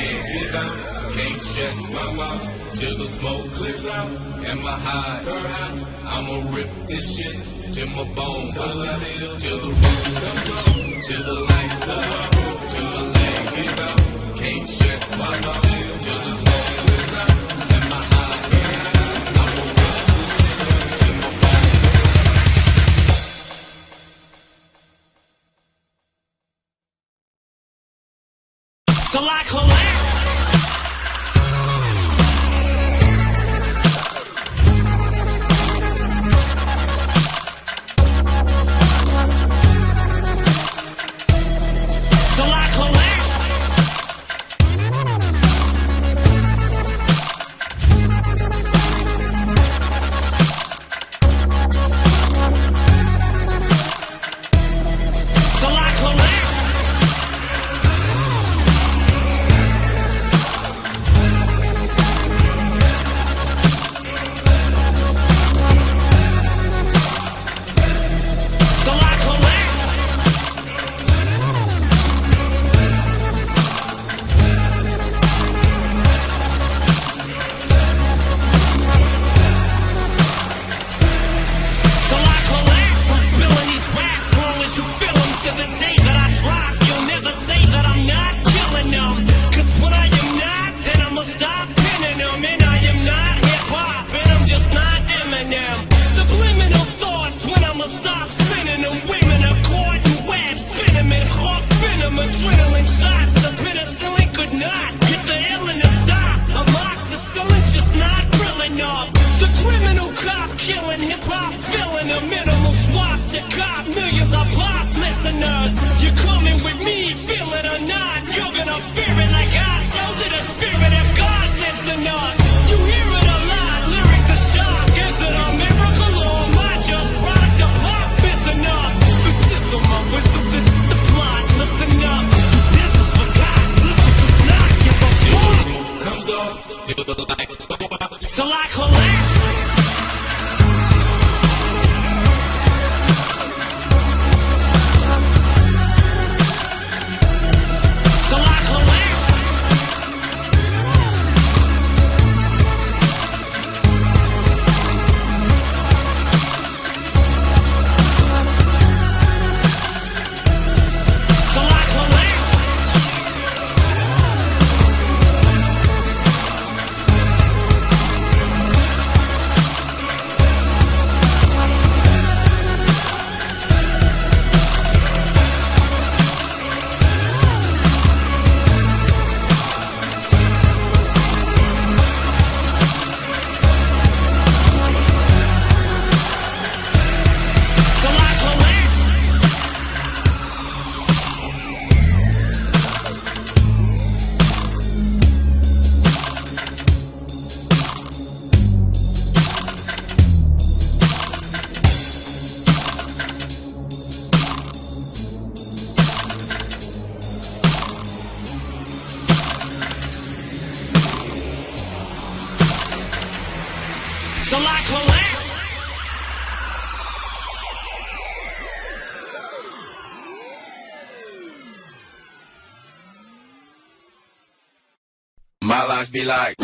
can't get out, can't shut my mouth till the smoke clears out. Am I high? Perhaps I'ma rip this shit till my bone color, till the roof comes up, till the lights are up, till my legs give out. Can't shut my mouth till the smoke clears out. Am I high? I'ma rip this shit till my bone color. So I collect. To the day that I drop, you'll never say that I'm not killing them. Cause when I am not, then I'ma stop pinning them. And I am not hip-hop, and I'm just not Eminem. Subliminal thoughts when I'ma stop spinning them. Women are caught in webs, spin them in hawk venom. Adrenaline shots, the penicillin could not get the illness to stop. Amoxicillin's just not real enough. The criminal cop killing hip-hop, filling a minimal swap to cop millions of pop listeners. You're coming with me, feel it or not. You're gonna fear it like I showed you. The spirit of God lives in us. You hear it a lot, lyrics to shock. Is it a miracle or am I just product of pop? Is enough. This is my wisdom, this is the plot. Listen up, this is for guys. Listen to not give a fuck. Comes off till the lights go out. Till I collapse. Till I collapse. My life be like